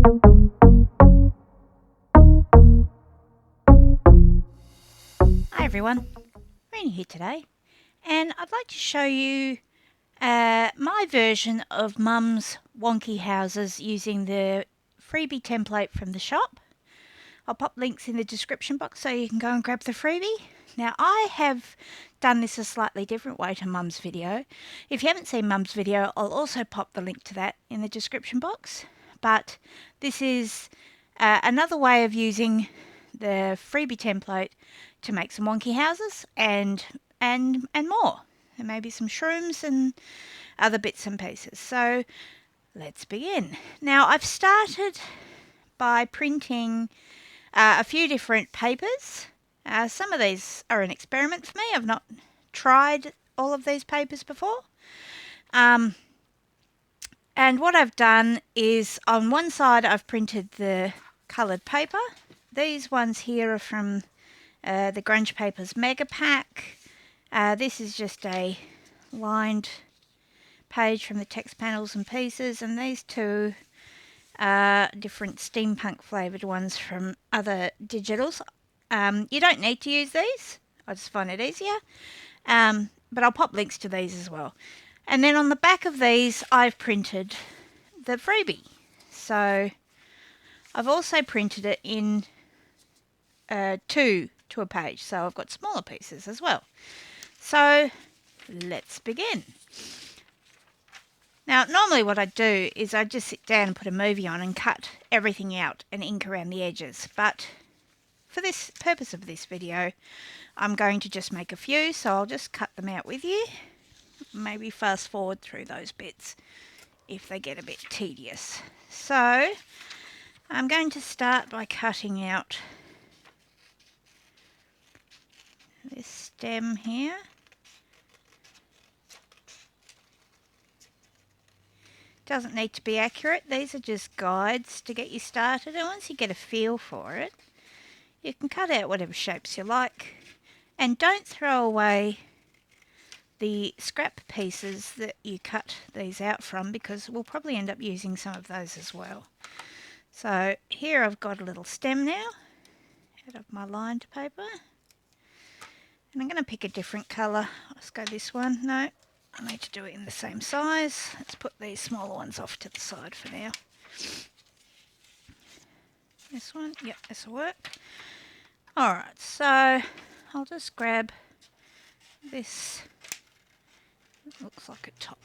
Hi everyone, Renee here today, and I'd like to show you my version of Mum's Wonky Houses using the freebie template from the shop. I'll pop links in the description box so you can go and grab the freebie. Now I have done this a slightly different way to Mum's video. If you haven't seen Mum's video, I'll also pop the link to that in the description box. But this is another way of using the freebie template to make some wonky houses and more. And maybe some shrooms and other bits and pieces. So let's begin. Now I've started by printing a few different papers. Some of these are an experiment for me. I've not tried all of these papers before. And what I've done is on one side I've printed the coloured paper. These ones here are from the Grunge Papers Mega Pack. This is just a lined page from the text panels and pieces, and these two are different steampunk flavoured ones from other digitals. You don't need to use these, I just find it easier, but I'll pop links to these as well. And then on the back of these I've printed the freebie. So I've also printed it in two to a page, so I've got smaller pieces as well. So let's begin. Now normally what I do is I just sit down and put a movie on and cut everything out and ink around the edges, but for this purpose of this video I'm going to just make a few, so I'll just cut them out with you. Maybe fast forward through those bits if they get a bit tedious. So I'm going to start by cutting out this stem here. Doesn't need to be accurate, these are just guides to get you started, and once you get a feel for it you can cut out whatever shapes you like, and don't throw away the scrap pieces that you cut these out from, because we'll probably end up using some of those as well. So here I've got a little stem now out of my lined paper, and I'm going to pick a different colour. Let's go this one. No, I need to do it in the same size. Let's put these smaller ones off to the side for now. This one, yep, this will work. Alright, so I'll just grab this. It looks like a top.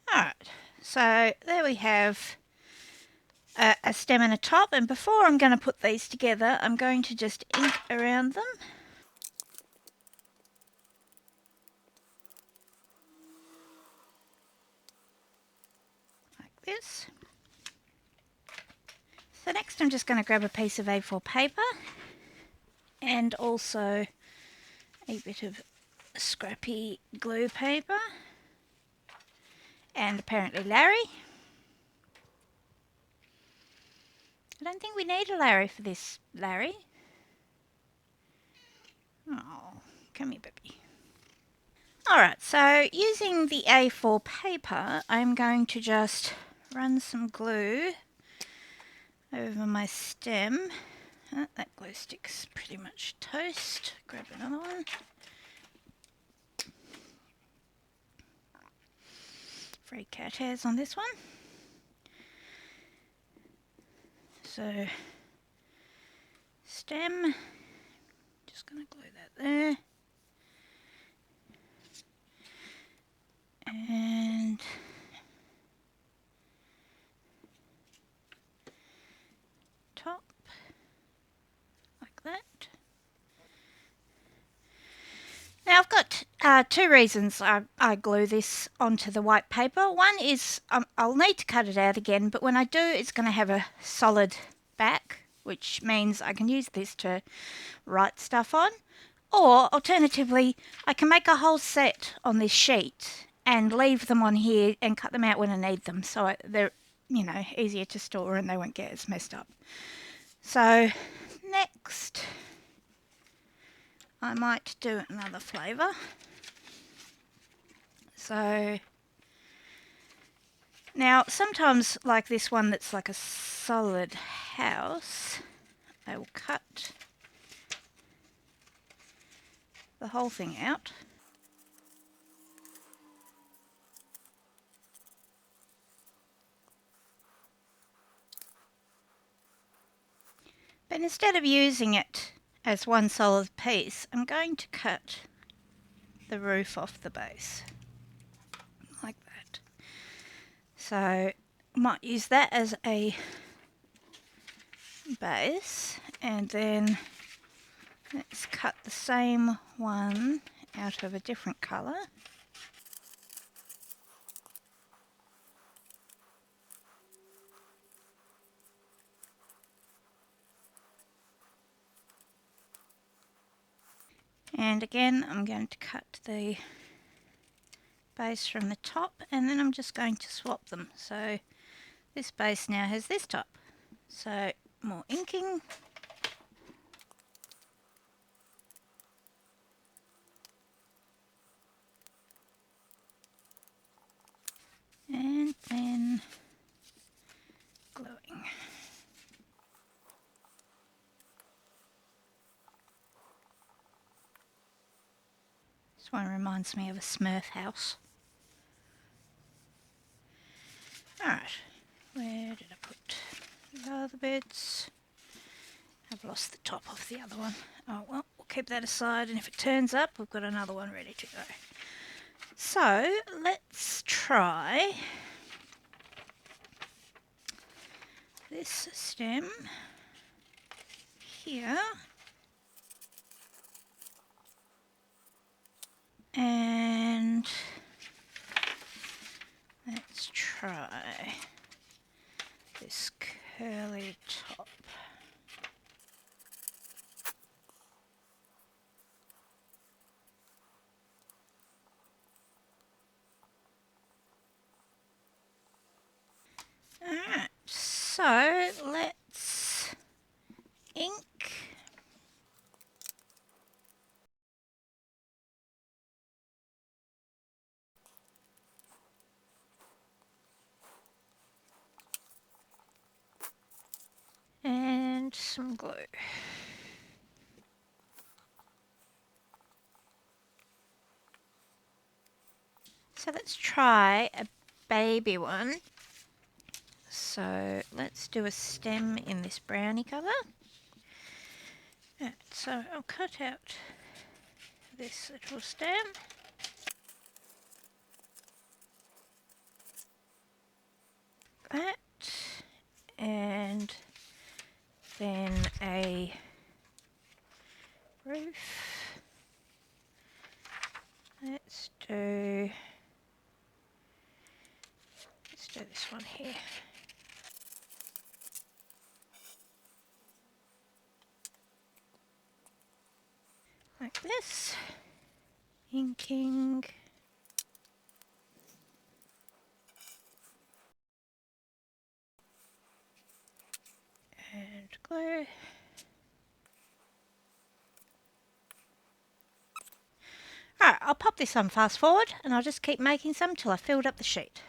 Alright, so there we have a stem and a top, and before I'm going to put these together I'm going to just ink around them. Like this. So next I'm just going to grab a piece of A4 paper and also a bit of scrappy glue paper, and apparently Larry. I don't think we need a Larry for this, Larry. Oh, come here, baby. Alright, so using the A4 paper, I'm going to just run some glue over my stem. That glue stick's pretty much toast. Grab another one. Free cat hairs on this one. So, stem, just going to glue that there. And top, like that. Now I've got two reasons I glue this onto the white paper. One is I'll need to cut it out again, but when I do it's going to have a solid back, which means I can use this to write stuff on. Or alternatively, I can make a whole set on this sheet and leave them on here and cut them out when I need them, so they're, you know, easier to store and they won't get as messed up. So next I might do another flavour. So now sometimes, like this one that's like a solid house, I will cut the whole thing out. But instead of using it as one solid piece, I'm going to cut the roof off the base, like that. So I might use that as a base, and then let's cut the same one out of a different colour. And again, I'm going to cut the base from the top, and then I'm just going to swap them. So this base now has this top. So more inking. And then gluing. This one reminds me of a Smurf house. Alright, where did I put the other bits? I've lost the top of the other one. Oh well, we'll keep that aside, and if it turns up, we've got another one ready to go. So let's try this stem here, and let's try this curly top. Alright, so let's ink. And some glue. So let's try a baby one. So let's do a stem in this brownie colour. Right, so I'll cut out this little stem. That, and then a roof. Let's do this one here. Like this. Inking. And glue. Alright, I'll pop this on fast forward, and I'll just keep making some till I filled up the sheet.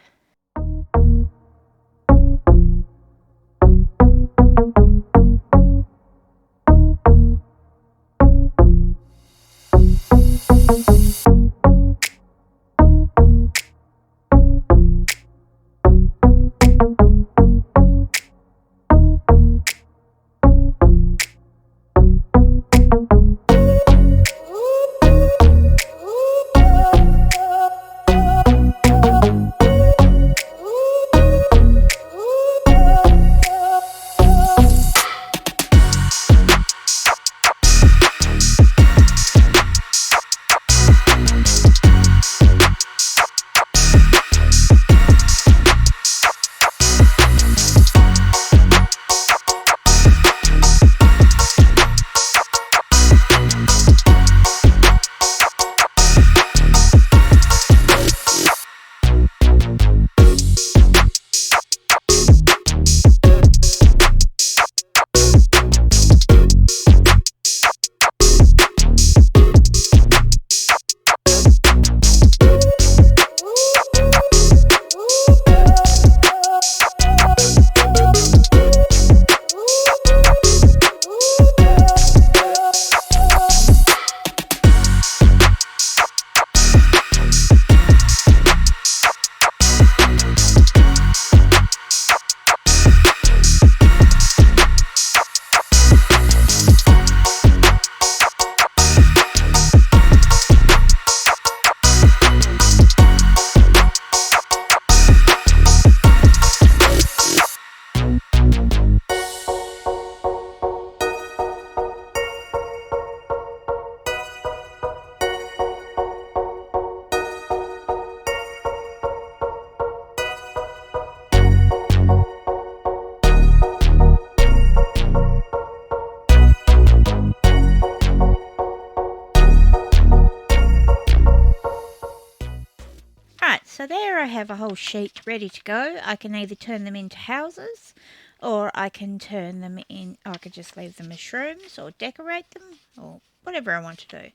So there I have a whole sheet ready to go. I can either turn them into houses, or I can turn them in, or I could just leave them as shrooms or decorate them, or whatever I want to do.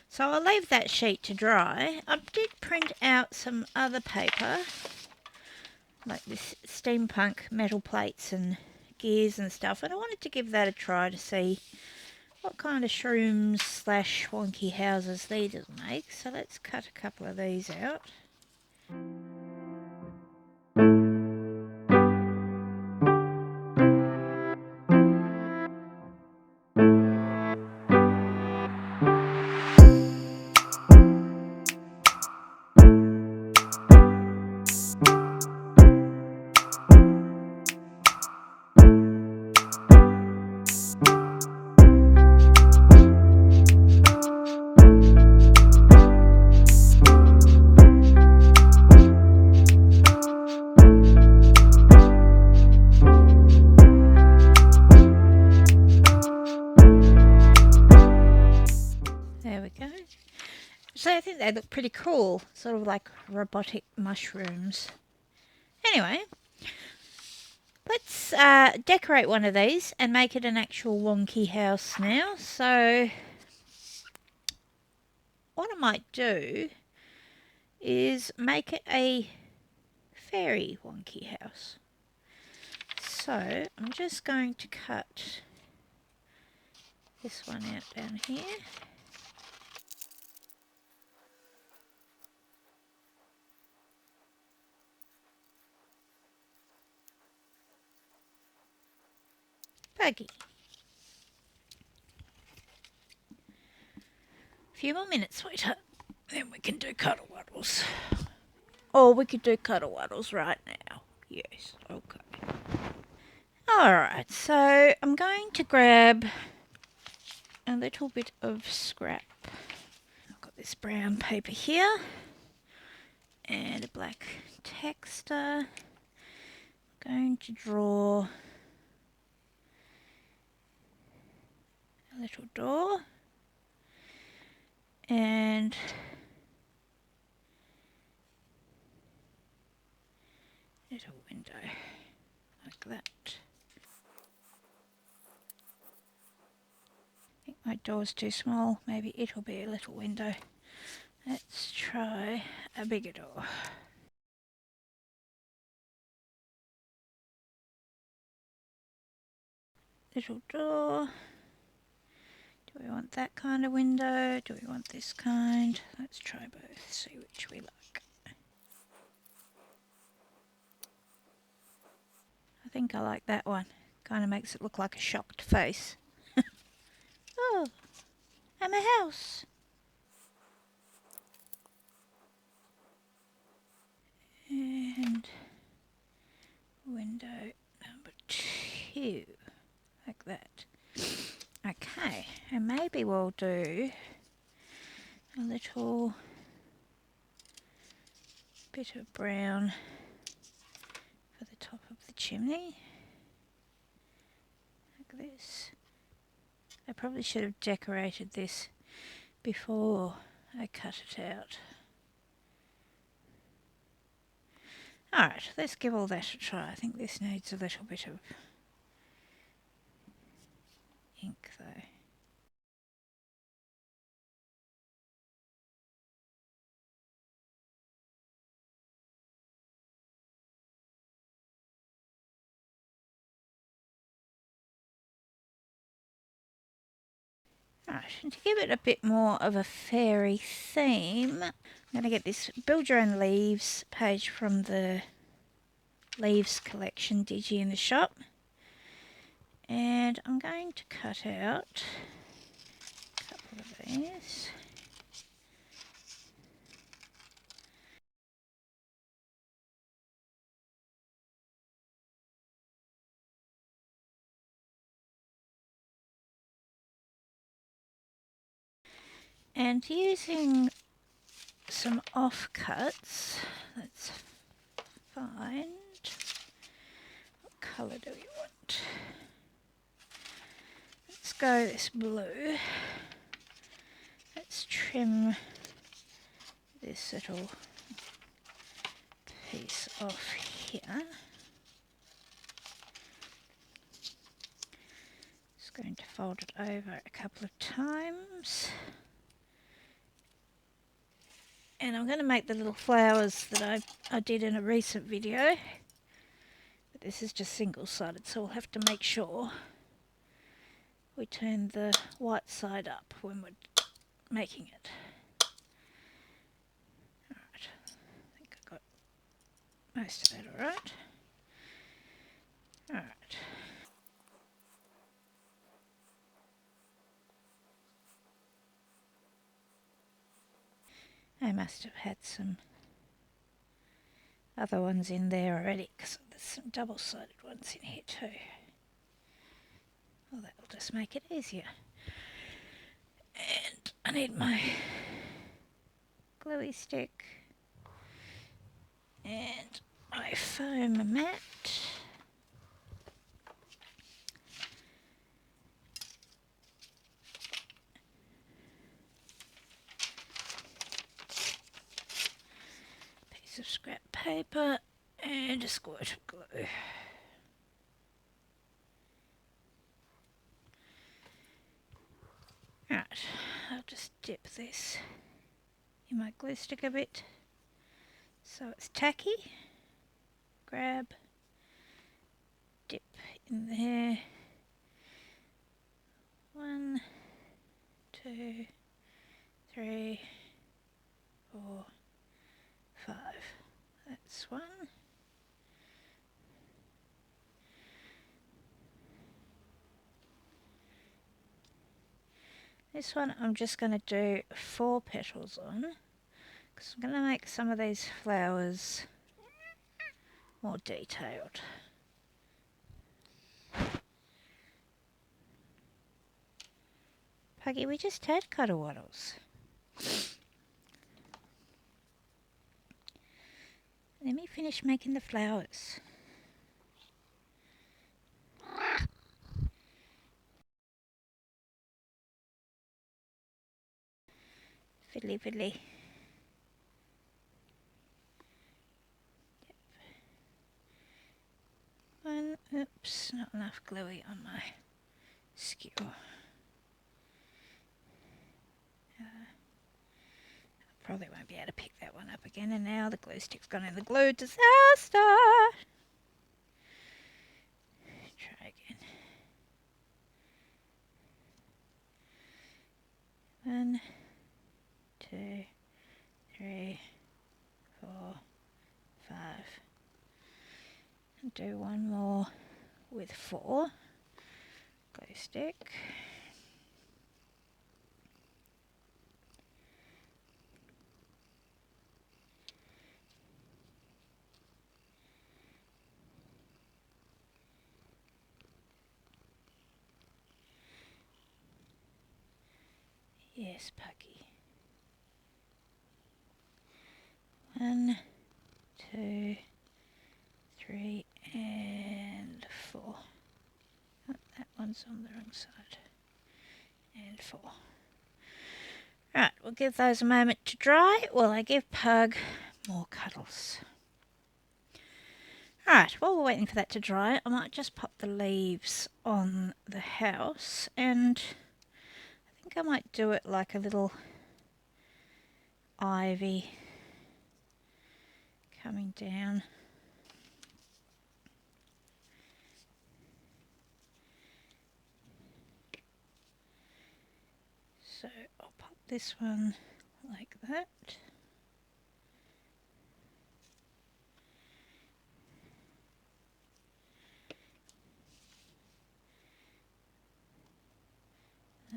So I'll leave that sheet to dry. I did print out some other paper, like this steampunk metal plates and gears and stuff, and I wanted to give that a try to see what kind of shrooms slash wonky houses these will make. So let's cut a couple of these out. There we go. So I think they look pretty cool, sort of like robotic mushrooms. Anyway, let's decorate one of these and make it an actual wonky house now. So what I might do is make it a fairy wonky house. So I'm just going to cut this one out down here. Buggy. A few more minutes, sweetheart. Then we can do cuddle waddles. Or we could do cuddle waddles right now. Yes, okay. Alright, so I'm going to grab a little bit of scrap. I've got this brown paper here and a black texter. I'm going to draw a little door and a little window like that. I think my door's too small, maybe it'll be a little window. Let's try a bigger door. Little door. Do we want that kind of window? Do we want this kind? Let's try both, see which we like. I think I like that one. Kind of makes it look like a shocked face. Oh, I'm a house. And window number 2, like that. Okay, and maybe we'll do a little bit of brown for the top of the chimney, like this. I probably should have decorated this before I cut it out. Alright, let's give all that a try. I think this needs a little bit of ink though. Right, and to give it a bit more of a fairy theme, I'm going to get this Build Your Own Leaves page from the Leaves collection, Digi in the Shop. And I'm going to cut out a couple of these. And using some offcuts, let's find, what colour do we want? Let's go this blue. Let's trim this little piece off here. Just going to fold it over a couple of times. And I'm going to make the little flowers that I did in a recent video. But this is just single-sided, so we'll have to make sure we turn the white side up when we're making it. Alright, I think I got most of that alright. Alright. I must have had some other ones in there already, because there's some double-sided ones in here too. Well, that'll just make it easier. And I need my gluey stick and my foam mat. Piece of scrap paper and a squirt of glue. Right, I'll just dip this in my glue stick a bit so it's tacky. Grab, dip in there. 1, 2, 3, 4, 5. That's one. This one I'm just going to do 4 petals on, because I'm going to make some of these flowers more detailed. Puggy, we just had cuddle waddles. Let me finish making the flowers. Fiddly fiddly. Yep. Oops, not enough gluey on my skewer. Probably won't be able to pick that one up again, and now the glue stick's gone in the glue. Disaster! Try again. 1, 2, 3, 4, 5. And do one more with 4. Glue stick. Yes, Pucky. 1, 2, 3, and 4. Oh, that one's on the wrong side. And 4. Right, we'll give those a moment to dry while I give Pug more cuddles. Alright, while we're waiting for that to dry, I might just pop the leaves on the house, and I think I might do it like a little ivy coming down. So I'll pop this one like that.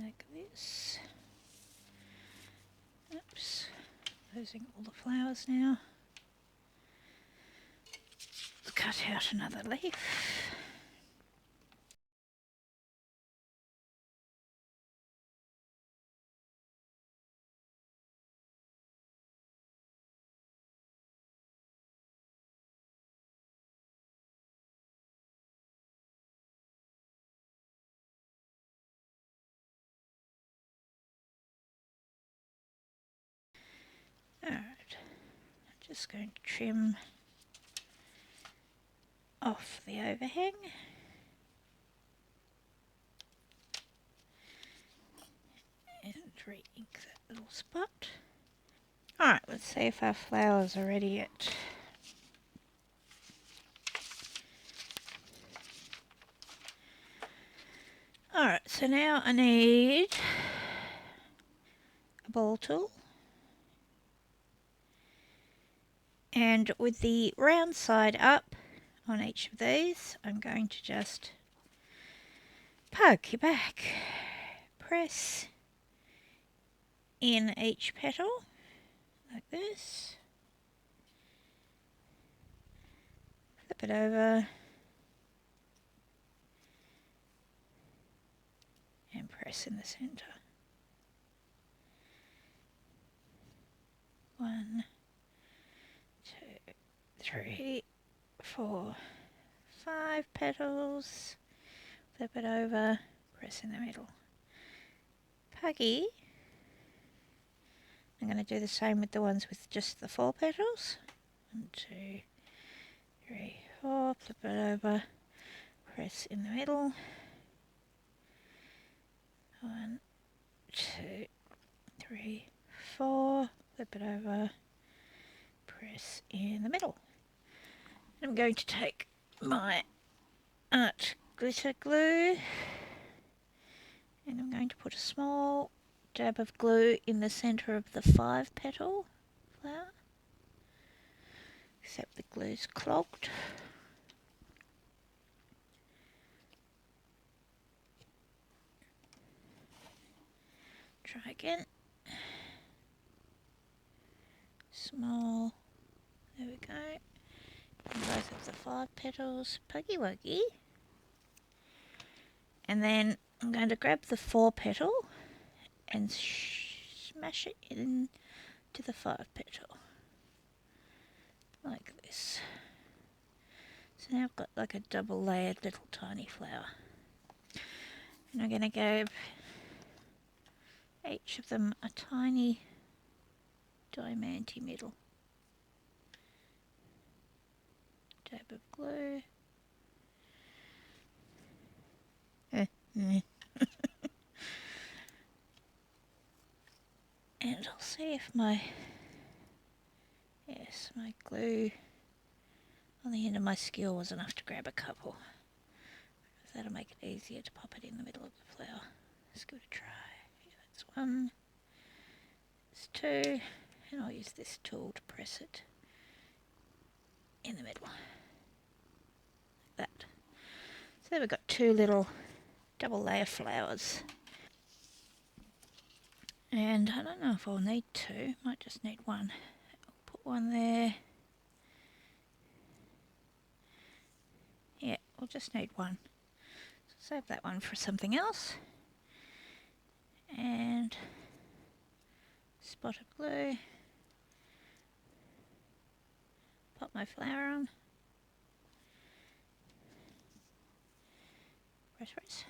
Like this. Oops, losing all the flowers now. Cut out another leaf. Alright, I'm just going to trim off the overhang. And re-ink that little spot. Alright, let's see if our flowers are ready yet. Alright, so now I need a ball tool. And with the round side up on each of these, I'm going to just poke you back. Press in each petal like this. Flip it over. And press in the centre. 1, 2, 3, 4, 5 petals. Flip it over, press in the middle. Puggy. I'm going to do the same with the ones with just the 4 petals. 1, 2, 3, 4. Flip it over, press in the middle. 1, 2, 3, 4. Flip it over, press in the middle. I'm going to take my art glitter glue and I'm going to put a small dab of glue in the centre of the 5 petal flower, except the glue's clogged. Try again. Small, there we go. And both of the 5 petals, puggy wuggy. And then I'm going to grab the 4 petal and smash it into the 5 petal. Like this. So now I've got like a double layered little tiny flower. And I'm going to give each of them a tiny diamante middle. Dab of glue. And I'll see if my glue on the end of my skewer was enough to grab a couple. That'll make it easier to pop it in the middle of the flower. Let's give it a try. Yeah, that's 1. That's 2. And I'll use this tool to press it in the middle. Like that. So there we've got 2 little double layer flowers. And I don't know if I'll need 2. Might just need 1. I'll put 1 there. Yeah, we'll just need 1. So save that one for something else. And spot of glue. Pop my flower on. Press.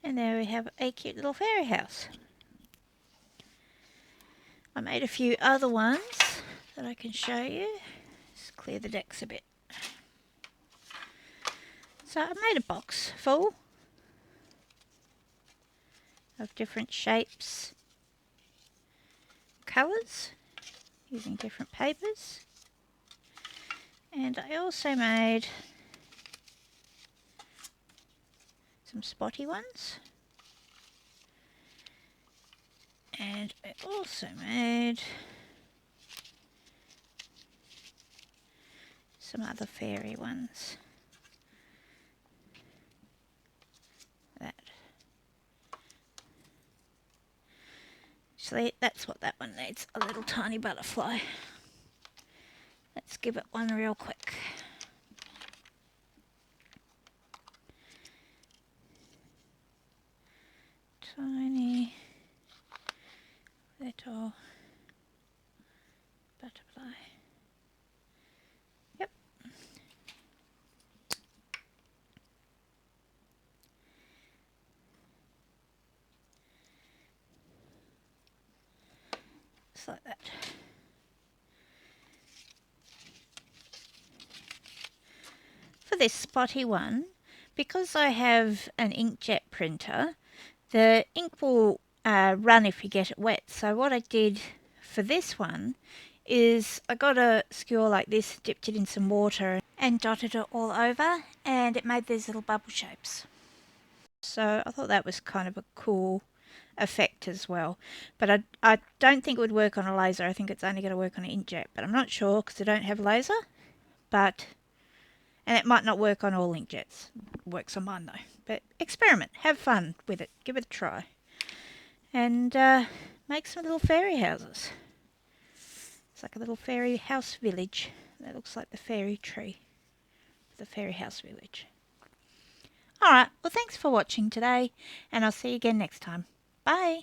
And there we have a cute little fairy house. I made a few other ones that I can show you. Just clear the decks a bit. So I made a box full of different shapes, colours, using different papers. And I also made some spotty ones. And I also made some other fairy ones. That. Actually, that's what that one needs, a little tiny butterfly. Let's give it one real quick. Tiny little butterfly. Yep. Just like that. this spotty one, because I have an inkjet printer, the ink will run if you get it wet. So what I did for this one is I got a skewer like this, dipped it in some water and dotted it all over, and it made these little bubble shapes. So I thought that was kind of a cool effect as well. But I don't think it would work on a laser. I think it's only going to work on an inkjet, but I'm not sure because I don't have a laser. And it might not work on all inkjets. It works on mine though. But experiment, have fun with it, give it a try. And make some little fairy houses. It's like a little fairy house village. That looks like the fairy tree. The fairy house village. Alright, well thanks for watching today, and I'll see you again next time. Bye!